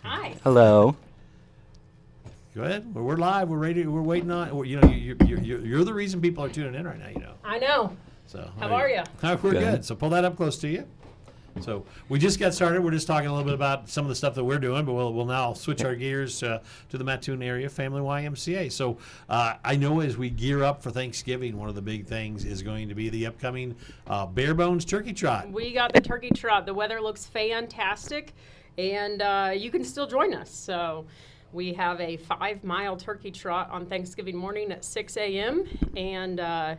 Hi. Hello. Go ahead. We're live. We're ready. We're waiting on. You're the reason people are tuning in right now. You know. I know. So how are you? We're good. So pull that up close to you. So we just got started. We're just talking a little bit about some of the stuff that we're doing, but we'll now switch our gears to the Mattoon area Family YMCA. So I know as we gear up for Thanksgiving, one of the big things is going to be the upcoming Bare Bones Turkey Trot. We got the turkey trot. The weather looks fantastic, and you can still join us. So we have a 5-mile turkey trot on Thanksgiving morning at 6 a.m. And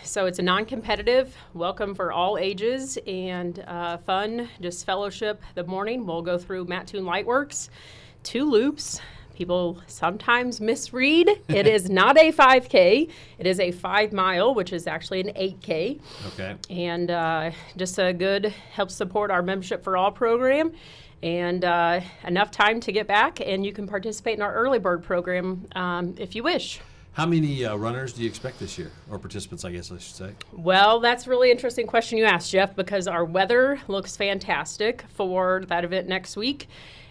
so it's a non-competitive, welcome for all ages, and fun, just fellowship the morning. We'll go through Mattoon Lightworks, 2 loops. People sometimes misread. It is not a 5K. It is a 5-mile, which is actually an 8K. Okay. And just a good, helps support our Membership for All program. And enough time to get back, and you can participate in our early bird program if you wish. How many runners do you expect this year, or participants, I guess I should say? Well, that's a really interesting question you asked, Jeff, because our weather looks fantastic for that event next week.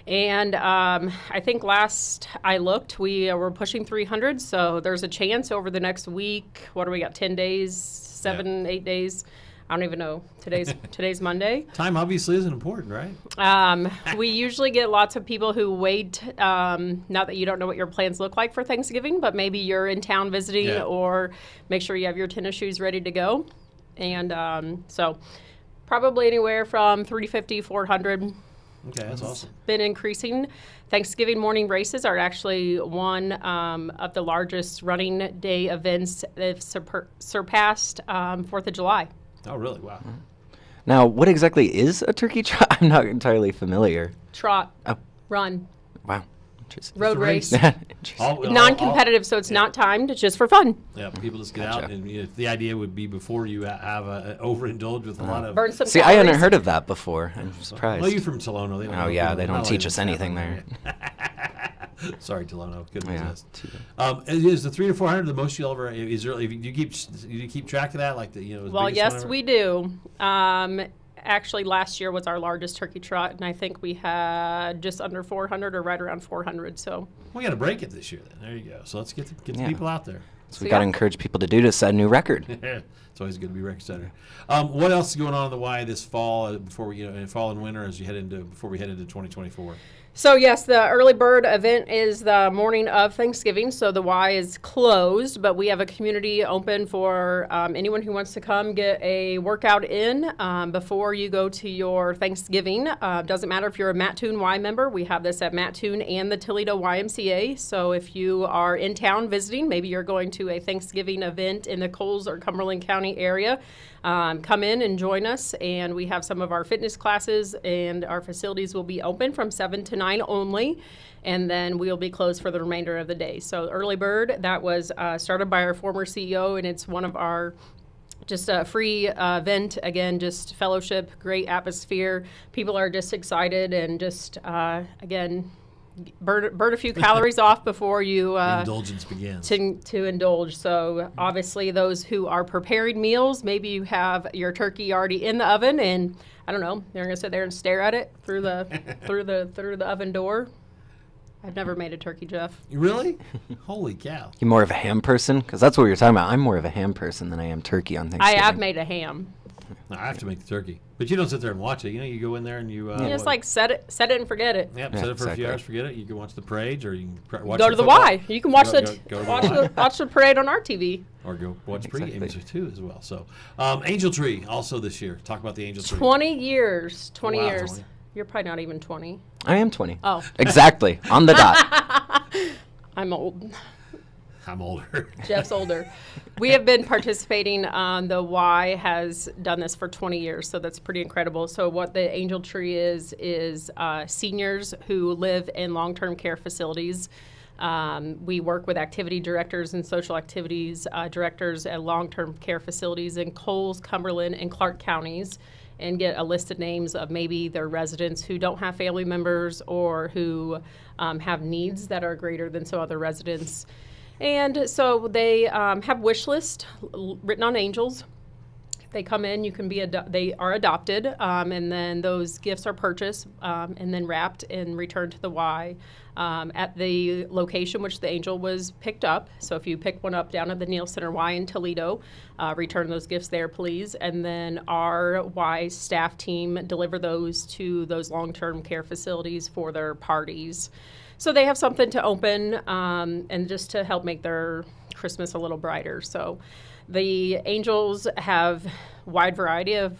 And I think last I looked, we were pushing 300, so there's a chance over the next week. What do we got, 10 days, 8 days? I don't even know. Today's Monday. Time obviously isn't important, right? We usually get lots of people who wait, not that you don't know what your plans look like for Thanksgiving, but maybe you're in town visiting, or make sure you have your tennis shoes ready to go. And so probably anywhere from 350, 400. Okay, that's awesome. Been increasing. Thanksgiving morning races are actually one of the largest running day events that have surpassed 4th of July. Oh, really? Wow. Now, what exactly is a turkey trot? I'm not entirely familiar. Trot. Oh. Run. Wow. Interesting. Road race. Non-competitive, so it's not timed. It's just for fun. Yeah, people just get out, and the idea would be before you have overindulge with a lot of. Burn some See, calories. I hadn't heard of that before. I'm surprised. Well, you're from Tolono. They don't they don't teach us anything there. Sorry, Tolono. Good business. Is the 300 to 400 the most you'll ever? Is there? Do you keep track of that? Like the Well, yes, we do. Actually, last year was our largest turkey trot, and I think we had just under 400 or right around 400. So we got to break it this year. Then there you go. So let's get the people out there. So we got to encourage people to do to set a new record. It's always good to be record setter. What else is going on in the Y this fall before we fall and winter before we head into 2024? So yes, the early bird event is the morning of Thanksgiving, so the Y is closed, but we have a community open for anyone who wants to come get a workout in before you go to your Thanksgiving. Doesn't matter if you're a Mattoon Y member, we have this at Mattoon and the Toledo YMCA, so if you are in town visiting, maybe you're going to a Thanksgiving event in the Coles or Cumberland County area, come in and join us, and we have some of our fitness classes, and our facilities will be open from 7 to 9 only, and then we'll be closed for the remainder of the day. So early bird, that was started by our former CEO, and it's one of our just a free event, again, just fellowship, great atmosphere. People are just excited, and just, again, burn a few calories off before you indulgence begins to indulge. So obviously those who are preparing meals, maybe you have your turkey already in the oven, and I don't know, they're gonna sit there and stare at it through the oven door. I've never made a turkey, Jeff. Really? Holy cow! You more of a ham person? Because that's what you're talking about. I'm more of a ham person than I am turkey on Thanksgiving. I have made a ham. No, I have to make the turkey, but you don't sit there and watch it. You go in there and you just like set it and forget it. Yep, set it for a few hours, forget it. You can watch the parades, or you can watch. Go to the Y. You can watch watch the parade on our TV. Or go watch pre-games too as well. So, Angel Tree also this year. Talk about the Angel Tree. 20 years. 20 wow, years. 20. You're probably not even 20. I am 20. Oh. Exactly. On the dot. I'm old. I'm older. Jeff's older. We have been participating. The Y has done this for 20 years, so that's pretty incredible. So what the Angel Tree is seniors who live in long-term care facilities. We work with activity directors and social activities directors at long-term care facilities in Coles, Cumberland, and Clark counties, and get a list of names of maybe their residents who don't have family members or who have needs that are greater than some other residents. And so they have wish list written on angels. They come in, you can be, they are adopted, and then those gifts are purchased and then wrapped and returned to the Y at the location which the angel was picked up. So if you pick one up down at the Neal Center Y in Toledo, return those gifts there, please. And then our Y staff team deliver those to those long-term care facilities for their parties. So they have something to open and just to help make their Christmas a little brighter. So the angels have a wide variety of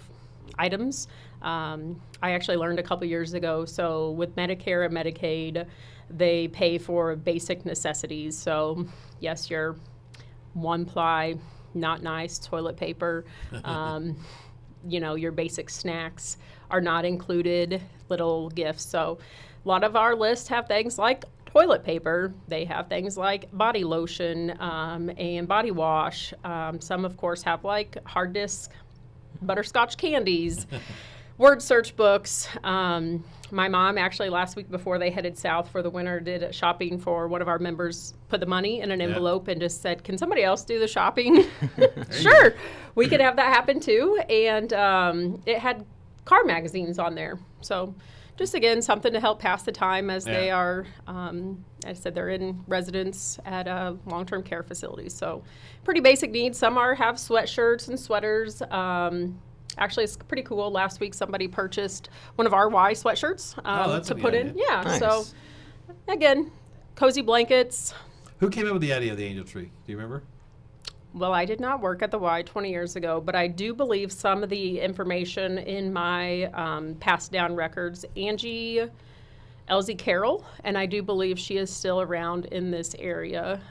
items. I actually learned a couple years ago, so with Medicare and Medicaid, they pay for basic necessities. So yes, your one-ply, not nice toilet paper, your basic snacks are not included, little gifts. So a lot of our lists have things like toilet paper. They have things like body lotion and body wash. Some, of course, have like hard disk butterscotch candies, word search books. My mom actually last week before they headed south for the winter did shopping for one of our members, put the money in an envelope and just said, can somebody else do the shopping? Sure, we could have that happen too. And it had car magazines on there. So just again, something to help pass the time as they are, I said, they're in residence at long-term care facilities. So pretty basic needs. Some have sweatshirts and sweaters. Actually, it's pretty cool. Last week, somebody purchased one of our Y sweatshirts to put in. Yeah, nice. So again, cozy blankets. Who came up with the idea of the angel tree? Do you remember? Well, I did not work at the Y 20 years ago, but I do believe some of the information in my passed down records, Angie Elsie Carroll, and I do believe she is still around in this area.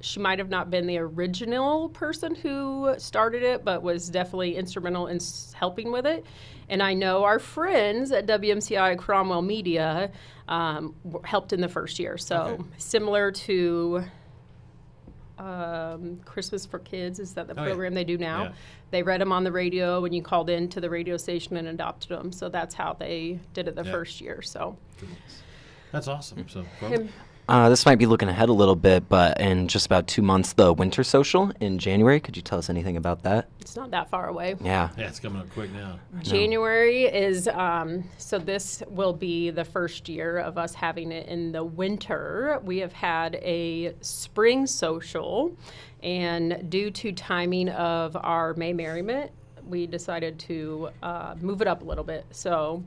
She might have not been the original person who started it, but was definitely instrumental in helping with it. And I know our friends at WMCI Cromwell Media helped in the first year. So similar to Christmas for Kids, is that the program they do now? Yeah. They read them on the radio when you called in to the radio station and adopted them. So that's how they did it the first year. So that's awesome. So this might be looking ahead a little bit, but in just about 2 months, the Winter Social in January. Could you tell us anything about that? It's not that far away. Yeah, it's coming up quick now. January is, so this will be the first year of us having it in the winter. We have had a spring social, and due to timing of our May Merriment, we decided to move it up a little bit. So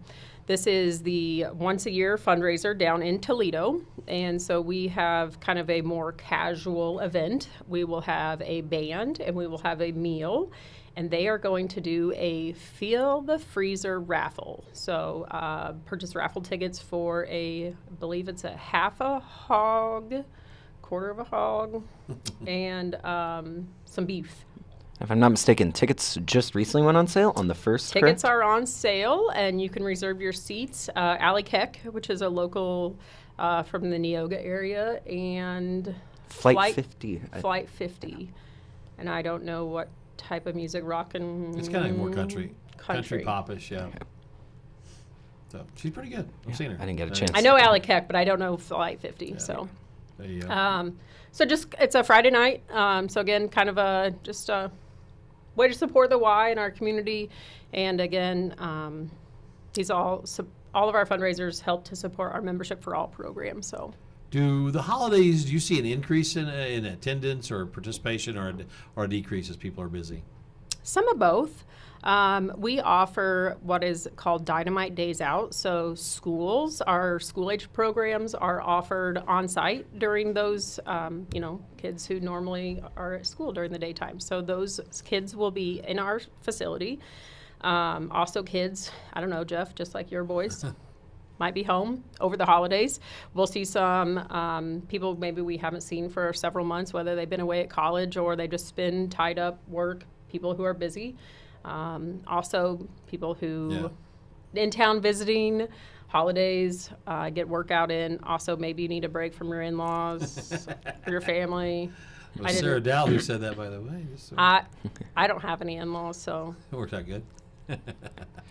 this is the once-a-year fundraiser down in Toledo, and so we have kind of a more casual event. We will have a band, and we will have a meal, and they are going to do a Feel the Freezer raffle. So purchase raffle tickets for I believe it's a half a hog, quarter of a hog, and some beef. If I'm not mistaken, tickets just recently went on sale on the 1st, Tickets correct? are on sale, and you can reserve your seats. Alley Keck, which is a local from the Neoga area, and Flight 50. Flight 50. And I don't know what type of music, rock and... It's kind of more country popish, yeah. Okay. So she's pretty good. I've seen her. I didn't get a chance. I know Alley Keck, but I don't know Flight 50, Yeah, so... There you go. So just, it's a Friday night. So again, kind of a way to support the Y in our community. And again, all of our fundraisers help to support our Membership for All program. So, do the holidays? Do you see an increase in attendance or participation, or a decrease as people are busy? Some of both. We offer what is called Dynamite Days Out. So our school-age programs are offered on-site during those, kids who normally are at school during the daytime. So those kids will be in our facility. Also kids, I don't know, Jeff, just like your boys, might be home over the holidays. We'll see some people maybe we haven't seen for several months, whether they've been away at college or they've just been tied up work, people who are busy. Also, people who in town visiting, holidays, get workout in. Also, maybe you need a break from your in-laws or your family. It was Sarah Dowell who said that, by the way. I don't have any in-laws, so it worked out good.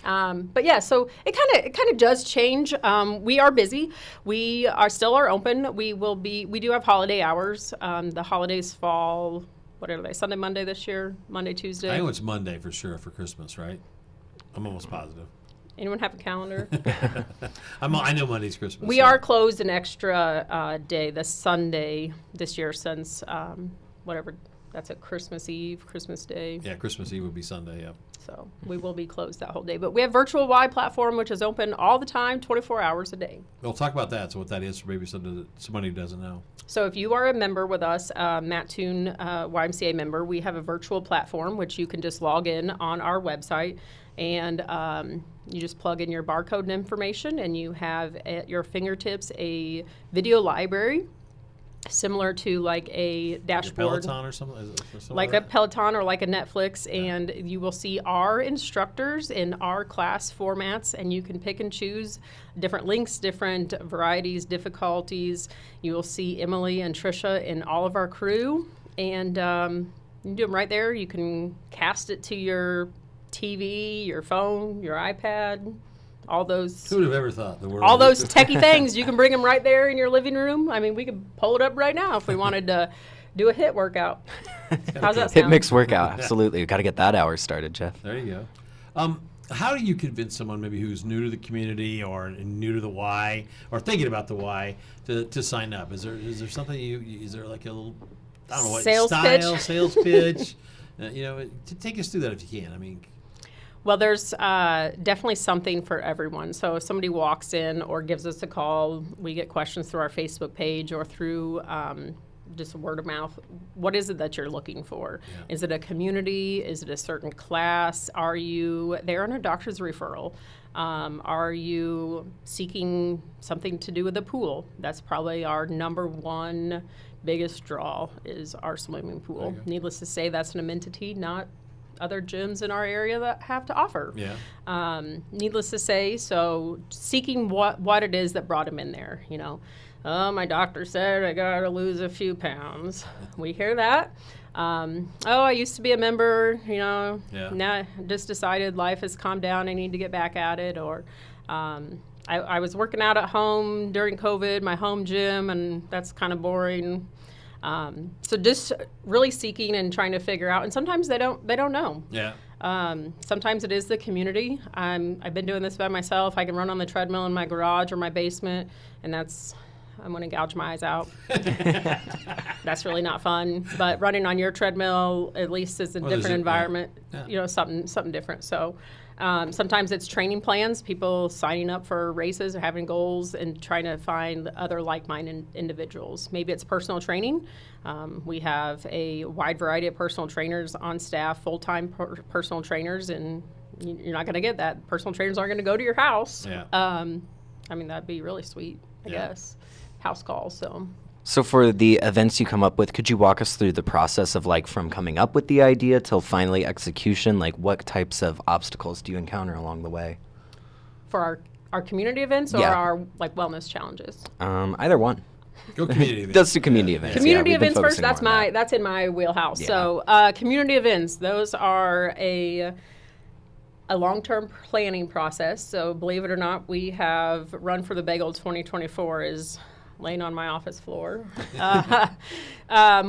But yeah, so it kind of does change. We are busy. We are open. We do have holiday hours. The holidays fall what are they, Sunday, Monday this year? Monday, I Tuesday? know it's Monday for sure for Christmas, right? I'm almost positive. Anyone have a calendar? I know Monday's Christmas. We are closed an extra day, this Sunday this year, since whatever, that's a Christmas Eve, Christmas Day. Yeah, Christmas Eve would be Sunday, yeah. So we will be closed that whole day. But we have virtual Y platform, which is open all the time, 24 hours a day. We'll talk about that, so what that is for maybe somebody who doesn't know. So if you are a member with us, Mattoon YMCA member, we have a virtual platform, which you can just log in on our website. And you just plug in your barcode and information, and you have at your fingertips a video library, similar to like a dashboard. Peloton or something? Is it something Like a that? Peloton or like a Netflix, and you will see our instructors in our class formats, and you can pick and choose different links, different varieties, difficulties. You will see Emily and Trisha and all of our crew, and you can do them right there. You can cast it to your TV, your phone, your iPad, all those. Who would have ever thought the world? All those techie things, you can bring them right there in your living room. I mean, we could pull it up right now if we wanted to do a HIIT workout. How's that Hit sound? mix workout, absolutely. We've got to get that hour started, Jeff. There you go. How do you convince someone maybe who's new to the community or new to the Y or thinking about the Y to sign up? Is there something is there like a little, I don't know what, Sales pitch? sales pitch? To take us through that if you can. I mean, Well, there's definitely something for everyone. So if somebody walks in or gives us a call, we get questions through our Facebook page or through just word of mouth. What is it that you're looking for? Yeah. Is it a community? Is it a certain class? Are you there on a doctor's referral? Are you seeking something to do with the pool? That's probably our number one biggest draw is our swimming pool. Needless to say, that's an amenity, not other gyms in our area that have to offer. yeah. Needless to say, so seeking what it is that brought him in there, Oh, my doctor said I got to lose a few pounds. We hear that. Oh, I used to be a member, Yeah. now I just decided life has calmed down. I need to get back at it. Or I was working out at home during COVID, my home gym, and that's kind of boring. So just really seeking and trying to figure out, and sometimes they don't know. Yeah. Sometimes it is the community. I've been doing this by myself. I can run on the treadmill in my garage or my basement, and I'm going to gouge my eyes out. That's really not fun. But running on your treadmill, at least, is a different environment. Yeah. Something different. So sometimes it's training plans, people signing up for races or having goals and trying to find other like-minded individuals. Maybe it's personal training. We have a wide variety of personal trainers on staff, full-time personal trainers, and you're not going to get that. Personal trainers aren't going to go to your house. Yeah. That'd be really sweet, I guess. House calls, so. So for the events you come up with, could you walk us through the process of from coming up with the idea till finally execution? What types of obstacles do you encounter along the way? For our community events or our wellness challenges? Either one. Go community events. Let's do community events. Community we've been events first. focusing more on That's in my wheelhouse. Yeah. So community events, those are a long-term planning process. So believe it or not, we have Run for the Bagel 2024 is laying on my office floor.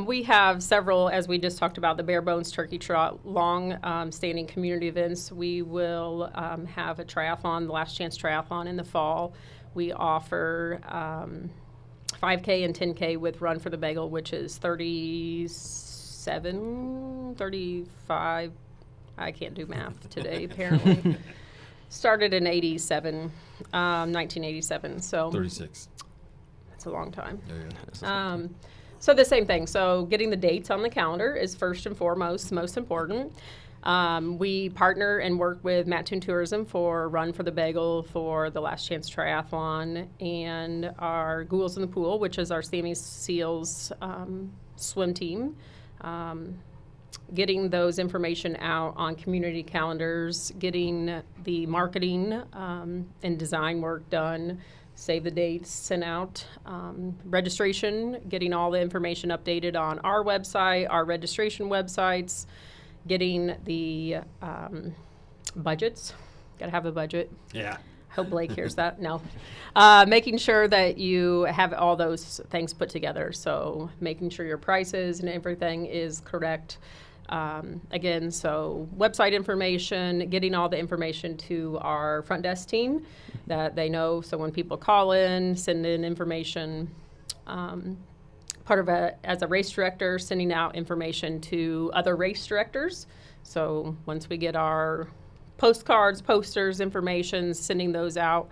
We have several, as we just talked about, the Bare Bones Turkey Trot, long-standing community events. We will have a triathlon, the Last Chance Triathlon in the fall. We offer 5K and 10K with Run for the Bagel, which is 35, I can't do math today, apparently. Started in 1987, so. 36. That's a long time. Yeah. So the same thing. So getting the dates on the calendar is first and foremost, most important. We partner and work with Mattoon Tourism for Run for the Bagel, for the Last Chance Triathlon, and our Ghouls in the Pool, which is our Sammy Seals swim team. Getting those information out on community calendars, getting the marketing and design work done, save the dates, sent out, registration, getting all the information updated on our website, our registration websites, getting the budgets. Got to have a budget. Yeah. Hope Blake hears that. No. Making sure that you have all those things put together. So making sure your prices and everything is correct. Again, so website information, getting all the information to our front desk team that they know. So when people call in, send in information. Part of as a race director, sending out information to other race directors. So once we get our postcards, posters, information, sending those out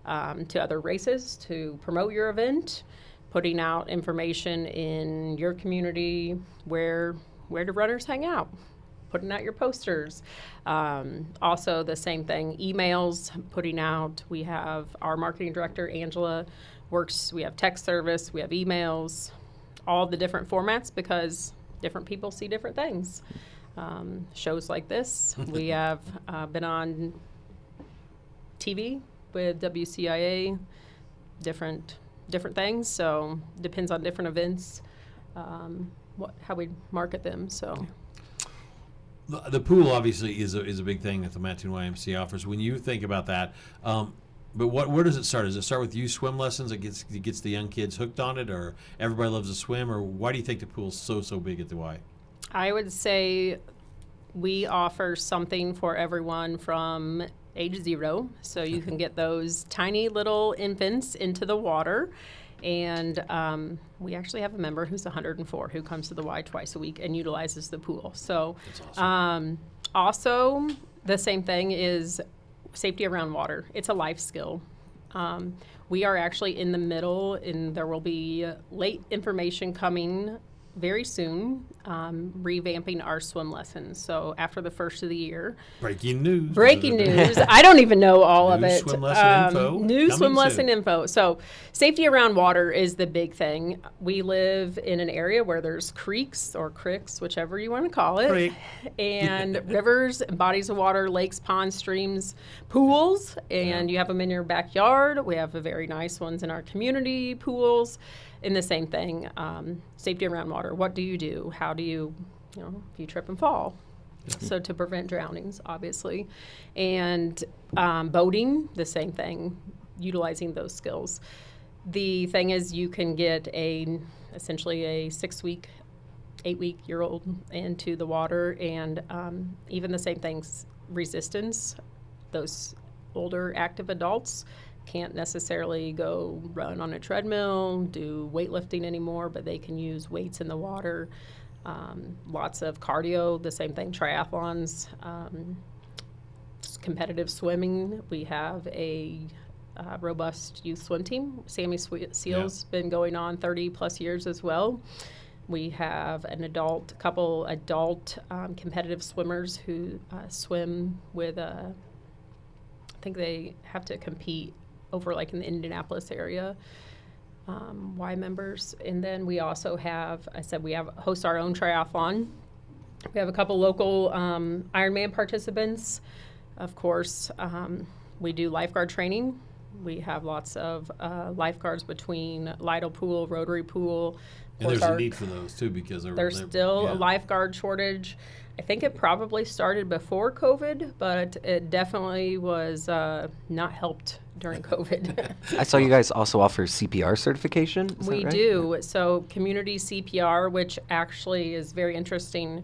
to other races to promote your event, putting out information in your community where do runners hang out, putting out your posters. Also the same thing, emails, putting out. We have our marketing director, Angela, we have text service, we have emails, all the different formats because different people see different things. Shows like this. We have been on TV with WCIA, different things. So depends on different events, how we market them. So the pool obviously is a big thing that the Mattoon YMCA offers. When you think about that, but where does it start? Does it start with you swim lessons? It gets the young kids hooked on it, or everybody loves to swim, or why do you think the pool's so big at the Y? I would say we offer something for everyone from age 0. So you can get those tiny little infants into the water. And we actually have a member who's 104 who comes to the Y twice a week and utilizes the pool. So that's awesome. Also, the same thing is safety around water. It's a life skill. We are actually in the middle, and there will be late information coming very soon, revamping our swim lessons. So after the first of the year. Breaking news. I don't even know all of New it. swim lesson info. New swim Coming lesson soon. info. So safety around water is the big thing. We live in an area where there's creeks or cricks, whichever you want to call it. Creek. And rivers, bodies of water, lakes, ponds, streams, pools. And you have them in your backyard. We have very nice ones in our community pools. And the same thing, safety around water. What do you do? How do you, if you trip and fall? Yeah. So to prevent drownings, obviously. And boating, the same thing, utilizing those skills. The thing is you can get essentially a 6-week, 8-week-year-old into the water, and even the same things, resistance, those older active adults can't necessarily go run on a treadmill, do weightlifting anymore, but they can use weights in the water. Lots of cardio, the same thing, triathlons, competitive swimming. We have a robust youth swim team. Sammy Seal's been going on 30 plus years as well. We have a couple adult competitive swimmers who swim with I think they have to compete over like in the Indianapolis area, Y members. And then we also have, host our own triathlon. We have a couple local Ironman participants. Of course, we do lifeguard training. We have lots of lifeguards between Lido Pool, Rotary Pool. And there's a need for those too because there's still a lifeguard shortage. I think it probably started before COVID, but it definitely was not helped during COVID. I saw you guys also offer CPR certification. Is We that right? do. So community CPR, which actually is very interesting.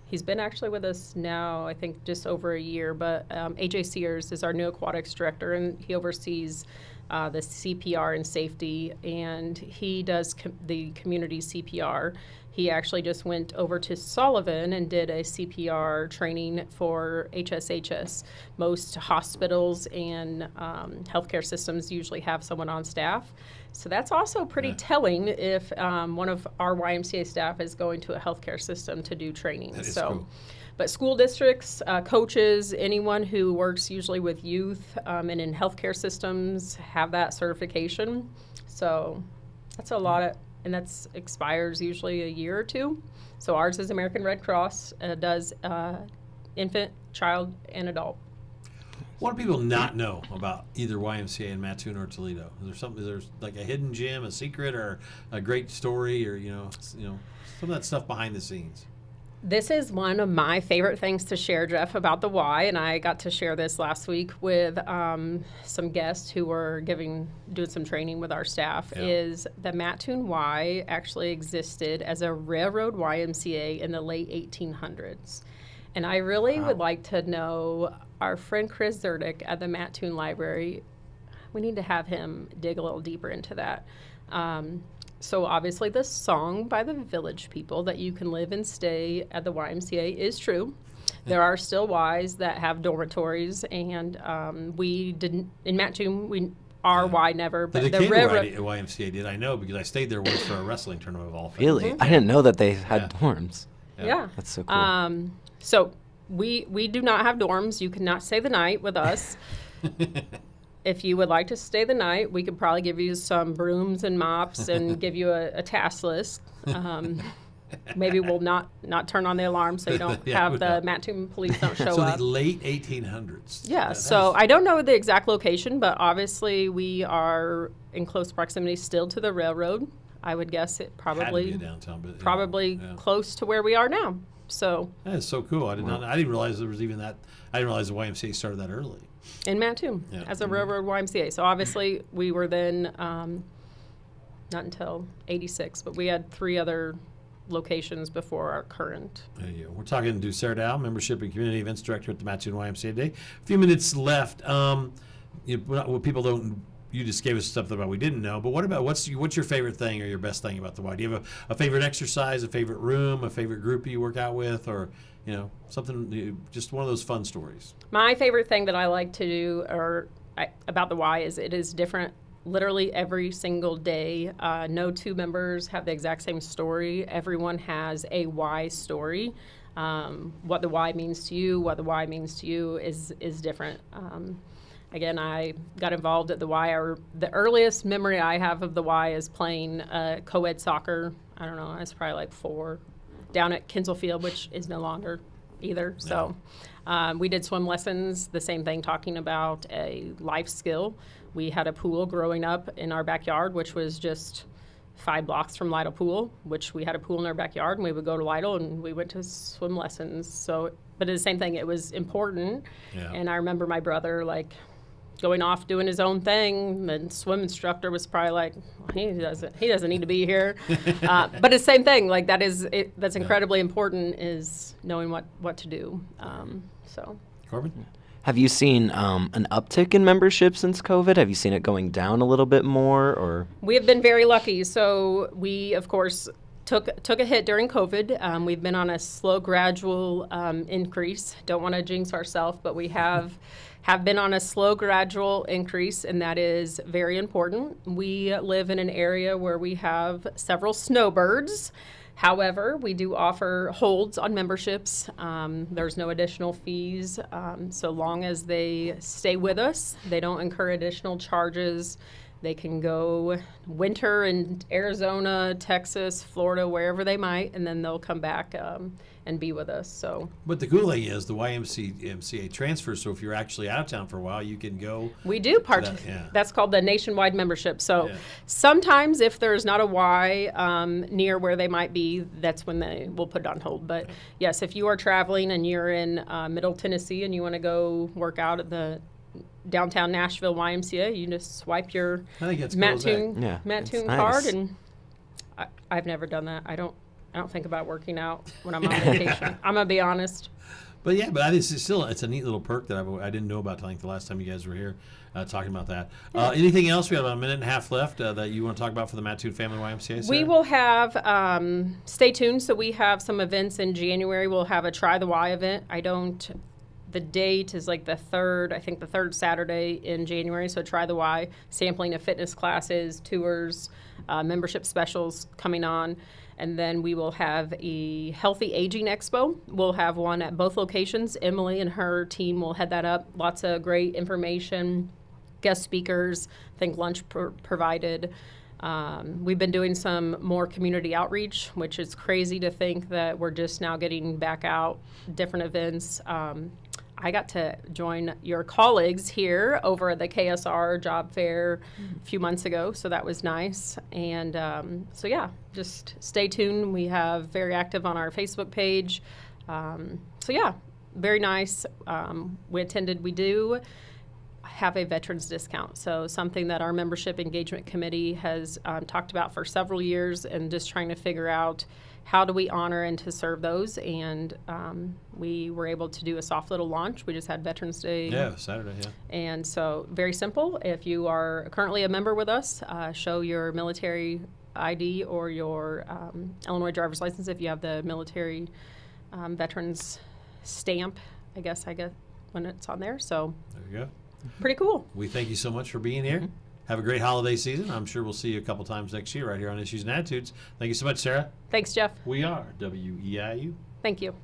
He's been actually with us now, I think, just over a year, but AJ Sears is our new aquatics director, and he oversees the CPR and safety, and he does the community CPR. He actually just went over to Sullivan and did a CPR training for HSHS. Most hospitals and healthcare systems usually have someone on staff. So that's also pretty telling if one of our YMCA staff is going to a healthcare system to do training. That is cool. But school districts, coaches, anyone who works usually with youth and in healthcare systems have that certification. So that's a lot of, and that expires usually a year or two. So ours is American Red Cross, does infant, child, and adult. What do people not know about either YMCA in Mattoon or Toledo? Is there like a hidden gem, a secret, or a great story, or some of that stuff behind the scenes? This is one of my favorite things to share, Jeff, about the Y, and I got to share this last week with some guests who were doing some training with our staff. Yeah. Is the Mattoon Y actually existed as a railroad YMCA in the late 1800s, and I really would like to know our friend Chris Zerdick at the Mattoon Library. We need to have him dig a little deeper into that. So obviously the song by the Village People that you can live and stay at the YMCA is true. There are still Ys that have dormitories, and we didn't, in Mattoon, our Y never, The but the Decatur railroad. YMCA did, I know, because I stayed there once for a wrestling tournament of all things. Really? I didn't know that they had Yeah. dorms. Yeah. That's so cool. So we do not have dorms. You cannot stay the night with us. If you would like to stay the night, we could probably give you some brooms and mops and give you a task list. Maybe we'll not turn on the alarm so you don't Yeah, have we the don't. Mattoon police don't show So up. the late 1800s. Yeah, so I don't know the exact location, but obviously we are in close proximity still to the railroad. I would guess it Had to be probably a downtown, but, probably yeah. close to where we are now. So That is so cool. I didn't realize there was even that. I didn't realize the YMCA started that early. in Mattoon Yeah. as a railroad YMCA. So obviously we were then not until '86, but we had 3 other locations before our current. There you go. We're talking to Sarah Dowell, Membership and Community Events Director at the Mattoon YMCA today. A few minutes left. What people don't, you just gave us stuff that we didn't know, but what about, what's your favorite thing or your best thing about the Y? Do you have a favorite exercise, a favorite room, a favorite group you work out with, or something, just one of those fun stories? My favorite thing that I like to do about the Y is it is different literally every single day. No 2 members have the exact same story. Everyone has a Y story. What the Y means to you, what the Y means to you is different. Again, I got involved at the Y. The earliest memory I have of the Y is playing co-ed soccer. I don't know, I was probably like 4, down at Kinsel Field, which is no longer either. So we did swim lessons, the same thing, talking about a life skill. We had a pool growing up in our backyard, which was just 5 blocks from Lytle Pool, which we had a pool in our backyard, and we would go to Lytle and we went to swim lessons. So, but it's the same thing, it was important. Yeah. And I remember my brother going off doing his own thing. The swim instructor was probably like, he doesn't need to be here. But it's the same thing. That's incredibly important, is knowing what to do. So. Corbin? Have you seen an uptick in membership since COVID? Have you seen it going down a little bit more, or? We have been very lucky. So we, of course, took a hit during COVID. We've been on a slow, gradual increase. Don't want to jinx ourselves, but we have been on a slow, gradual increase, and that is very important. We live in an area where we have several snowbirds. However, we do offer holds on memberships. There's no additional fees. So long as they stay with us, they don't incur additional charges. They can go winter in Arizona, Texas, Florida, wherever they might, and then they'll come back and be with us. So But the cool thing is the YMCA transfers, so if you're actually out of town for a while, you can go. we do yeah. That's called the nationwide membership. So Yeah. sometimes if there's not a Y near where they might be, that's when they will put it on hold. But yes, if you are traveling and you're in Middle Tennessee and you want to go work out at the downtown Nashville YMCA, you just swipe your I think that's cool as Mattoon Yeah, Mattoon it's nice. card, and I've never done that. I don't think about working out when I'm on vacation. I'm gonna be honest. But yeah, but it's a neat little perk that I didn't know about. I think the last time you guys were here talking about that. Anything else? We have about a minute and a half left that you want to talk about for the Mattoon Family YMCA? Sarah? We will have, stay tuned. So we have some events in January. We'll have a Try the Y event. The date is like the 3rd, I think the 3rd Saturday in January. So Try the Y, sampling of fitness classes, tours, membership specials coming on. And then we will have a Healthy Aging Expo. We'll have one at both locations. Emily and her team will head that up. Lots of great information, guest speakers, I think lunch provided. We've been doing some more community outreach, which is crazy to think that we're just now getting back out, different events. I got to join your colleagues here over at the KSR job fair a few months ago, so that was nice. And so yeah, just stay tuned. We have very active on our Facebook page. So yeah, very nice. We do have a veterans discount, so something that our membership engagement committee has talked about for several years, and just trying to figure out how do we honor and to serve those. And we were able to do a soft little launch. We just had Veterans Day. Yeah, Saturday, yeah. And so very simple. If you are currently a member with us, show your military ID or your Illinois driver's license if you have the military veterans stamp, I guess when it's on there. So There you go. pretty cool. We thank you so much for being here. Have a great holiday season. I'm sure we'll see you a couple times next year right here on Issues and Attitudes. Thank you so much, Sarah. Thanks, Jeff. We are WEIU. Thank you.